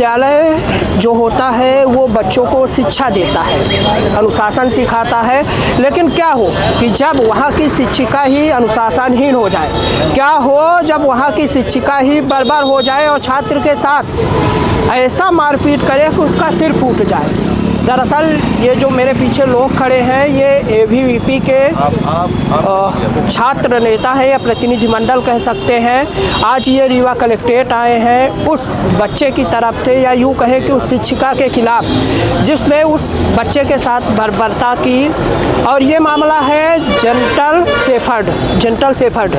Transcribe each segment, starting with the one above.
विद्यालय जो होता है वो बच्चों को शिक्षा देता है, अनुशासन सिखाता है, लेकिन क्या हो कि जब वहाँ की शिक्षिका ही अनुशासनहीन हो जाए, क्या हो जब वहाँ की शिक्षिका ही बर्बाद हो जाए और छात्र के साथ ऐसा मारपीट करे कि उसका सिर फूट जाए। दरअसल ये जो मेरे पीछे लोग खड़े हैं ये एबीवीपी के छात्र नेता है या प्रतिनिधिमंडल कह सकते हैं। आज ये रीवा कलेक्ट्रेट आए हैं उस बच्चे की तरफ से, या यूँ कहे कि उस शिक्षिका के खिलाफ जिसने उस बच्चे के साथ बर्बरता की। और ये मामला है जेंटल शेफर्ड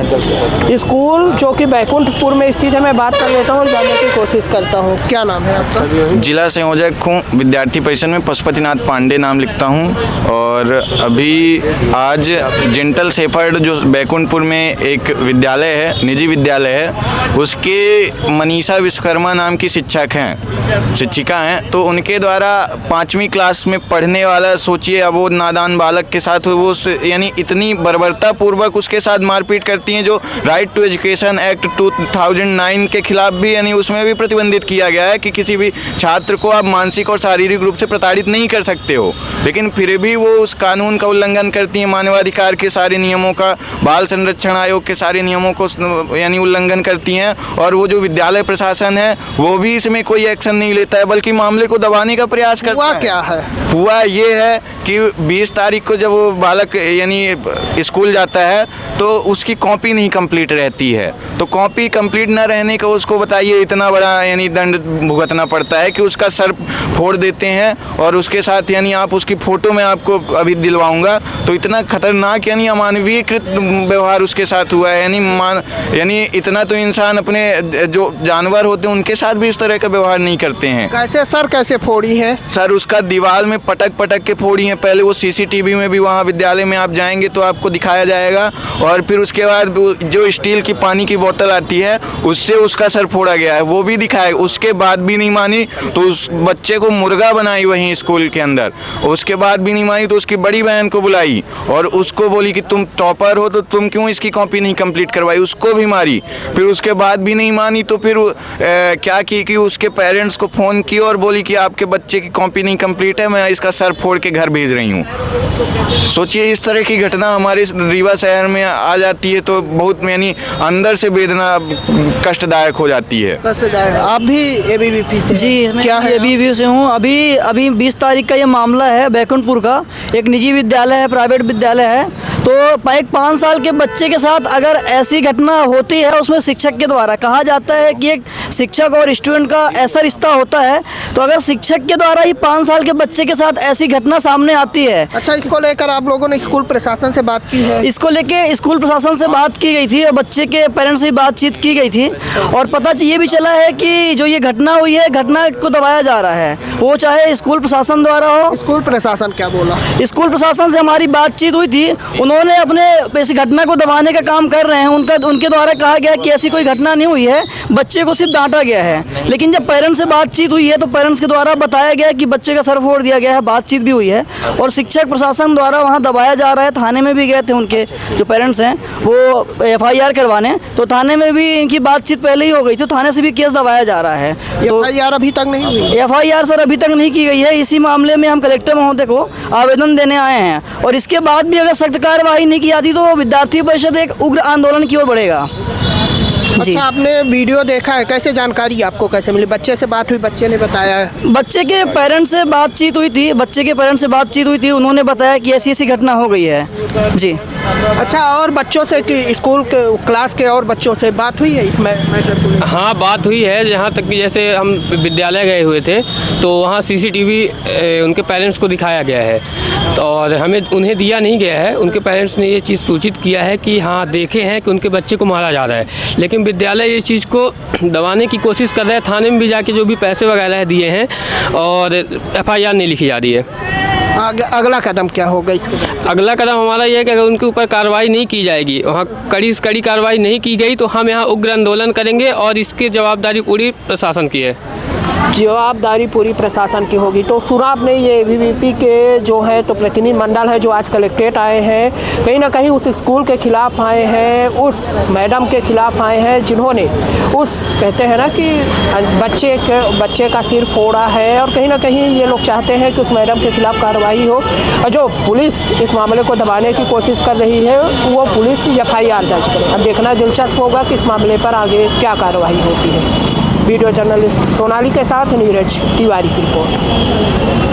स्कूल जो कि बैकुंठपुर में स्थित है। मैं बात कर लेता हूँ और जानने की कोशिश करता हूँ। क्या नाम है आपका? जिला संयोजक हूँ विद्यार्थी परिषद में, पशुपतिनाथ पांडे नाम लिखता हूँ। और अभी आज जेंटल शेफर्ड जो बैकुंठपुर में एक विद्यालय है, निजी विद्यालय है, उसके मनीषा विश्वकर्मा नाम की शिक्षिका हैं, तो उनके द्वारा 5वीं क्लास में पढ़ने वाला, सोचिए अब वो नादान बालक के साथ वो यानी इतनी बर्बरता पूर्वक उसके साथ मारपीट करती हैं, जो राइट टू एजुकेशन एक्ट 2009 के खिलाफ भी यानी उसमें भी प्रतिबंधित किया गया है कि किसी भी छात्र को आप मानसिक और शारीरिक रूप से प्रताड़ित नहीं कर सकते हो, लेकिन फिर भी वो उस कानून का उल्लंघन करती हैं, मानवाधिकार के सारे नियमों का, बाल संरक्षण आयोग के सारे नियमों को यानी उल्लंघन करती हैं। और वो जो विद्यालय प्रशासन है वो भी इसमें कोई एक्शन नहीं लेता है, बल्कि मामले को दबाने का प्रयास करता है। क्या है? हुआ ये है कि 20 तारीख को जब वो बालक यानी स्कूल जाता है तो उसकी कॉपी नहीं कंप्लीट रहती है, तो कॉपी कंप्लीट ना रहने का उसको बताइए इतना बड़ा यानी दंड भुगतना पड़ता है कि उसका सर फोड़ देते हैं। और उसके साथ यानी आप उसकी फ़ोटो मैं आपको अभी दिलवाऊंगा, तो इतना खतरनाक यानी अमानवीयकृत व्यवहार उसके साथ हुआ है। यानी इतना तो इंसान अपने जो जानवर होते हैं उनके साथ भी इस तरह का व्यवहार नहीं करते हैं। कैसे सर, कैसे फोड़ी है? सर उसका दीवार में पटक के फोड़ी है। पहले वो सीसीटीवी में भी वहाँ विद्यालय में आप जाएंगे तो आपको दिखाया जाएगा, और फिर उसके बाद जो स्टील की पानी की बोतल आती है उससे उसका सर फोड़ा गया है, वो भी दिखाया। उसके बाद भी नहीं मानी तो उस बच्चे को मुर्गा बनाई वहीं स्कूल के अंदर। उसके बाद भी नहीं मानी तो उसकी बड़ी बहन को बुलाई और उसको बोली कि तुम टॉपर हो तो तुम क्यों इसकी कॉपी नहीं कंप्लीट करवाई, उसको भी मारी। फिर उसके बाद भी नहीं मानी तो फिर क्या की कि उसके पेरेंट्स को फ़ोन की और बोली कि आपके बच्चे की कॉपी नहीं कंप्लीट है, मैं इसका सर फोड़ के घर भेज रही हूँ। सोचिए इस तरह की घटना हमारे रीवा शहर में आ जाती है तो बहुत यानी अंदर से वेदना कष्टदायक हो जाती है। आप भी एबीवीपी से? जी, मैं क्या है? एबीवीपी से हूँ। अभी 20 तारीख का ये मामला है, बैकुंठपुर का एक निजी विद्यालय है, प्राइवेट विद्यालय है। तो एक 5 साल के बच्चे के साथ अगर ऐसी घटना होती है, उसमें शिक्षक के द्वारा कहा जाता है कि एक शिक्षक और स्टूडेंट का ऐसा रिश्ता होता है, तो अगर शिक्षक के द्वारा ही 5 साल के बच्चे के साथ ऐसी घटना सामने आती है। अच्छा, इसको लेकर आप लोगों ने स्कूल प्रशासन से बात की है? इसको लेके स्कूल प्रशासन से बात की गई थी और बच्चे के पेरेंट्स से बातचीत की गई थी, और पता ये भी चला है कि जो ये घटना हुई है, घटना को दबाया जा रहा है, वो चाहे स्कूल प्रशासन द्वारा हो। स्कूल प्रशासन क्या बोला? स्कूल प्रशासन से हमारी बातचीत हुई थी, उन्होंने अपने इस घटना को दबाने का काम कर रहे हैं। उनके द्वारा कहा गया कि ऐसी कोई घटना नहीं हुई है, बच्चे को सिर्फ डांटा गया है। लेकिन जब पेरेंट्स से बातचीत हुई है तो पेरेंट्स के द्वारा बताया गया कि बच्चे का सर फोड़ दिया गया है, बातचीत भी हुई है, और शिक्षक प्रशासन द्वारा वहाँ दबाया जा रहा है। थाने में भी गए थे उनके जो पेरेंट्स हैं वो FIR करवाने, तो थाने में भी इनकी बातचीत पहले ही हो गई थी, थाने से भी केस दबाया जा रहा है। तो FIR अभी तक नहीं हुई? FIR सर अभी तक नहीं की गई है। इसी मामले में हम कलेक्टर महोदय को आवेदन देने आए हैं, और इसके बाद भी अगर सख्त कार्रवाई नहीं की जाती तो विद्यार्थी परिषद एक उग्र आंदोलन की ओर बढ़ेगा। अच्छा, आपने वीडियो देखा है, कैसे जानकारी आपको कैसे मिली? बच्चे से बात हुई, बच्चे ने बताया है? बच्चे के पेरेंट्स से बातचीत हुई थी, उन्होंने बताया कि ऐसी घटना हो गई है। जी। अच्छा, और बच्चों से कि स्कूल के क्लास के और बच्चों से बात हुई है इसमें मैटर को? हाँ, बात हुई है। यहाँ तक कि जैसे हम विद्यालय गए हुए थे तो वहाँ CCTV उनके पेरेंट्स को दिखाया गया है, और उन्हें दिया नहीं गया है। उनके पेरेंट्स ने ये चीज़ सूचित किया है कि हाँ देखे हैं कि उनके बच्चे को मारा जा रहा है, लेकिन विद्यालय ये चीज़ को दबाने की कोशिश कर रहा है। थाने में भी जाके जो भी पैसे वगैरह दिए हैं और FIR नहीं लिखी जा रही है। अगला कदम क्या होगा इसके बाद? अगला कदम हमारा ये है कि अगर उनके ऊपर कार्रवाई नहीं की जाएगी, वहाँ कड़ी से कड़ी कार्रवाई नहीं की गई, तो हम यहाँ उग्र आंदोलन करेंगे, और इसकी जवाबदारी पूरी प्रशासन की है। जवाबदारी पूरी प्रशासन की होगी। तो सुना आपने ये एबीवीपी के जो है तो प्रतिनिधिमंडल है जो आज कलेक्ट्रेट आए हैं, कहीं ना कहीं उस स्कूल के खिलाफ आए हैं, उस मैडम के खिलाफ आए हैं जिन्होंने उस कहते हैं ना कि बच्चे का सिर फोड़ा है, और कहीं ना कहीं ये लोग चाहते हैं कि उस मैडम के खिलाफ कार्रवाई हो, और जो पुलिस इस मामले को दबाने की कोशिश कर रही है वो पुलिस FIR दर्ज करे। अब देखना दिलचस्प होगा कि इस मामले पर आगे क्या कार्रवाई होती है। वीडियो जर्नलिस्ट सोनाली के साथ नीरज तिवारी की रिपोर्ट।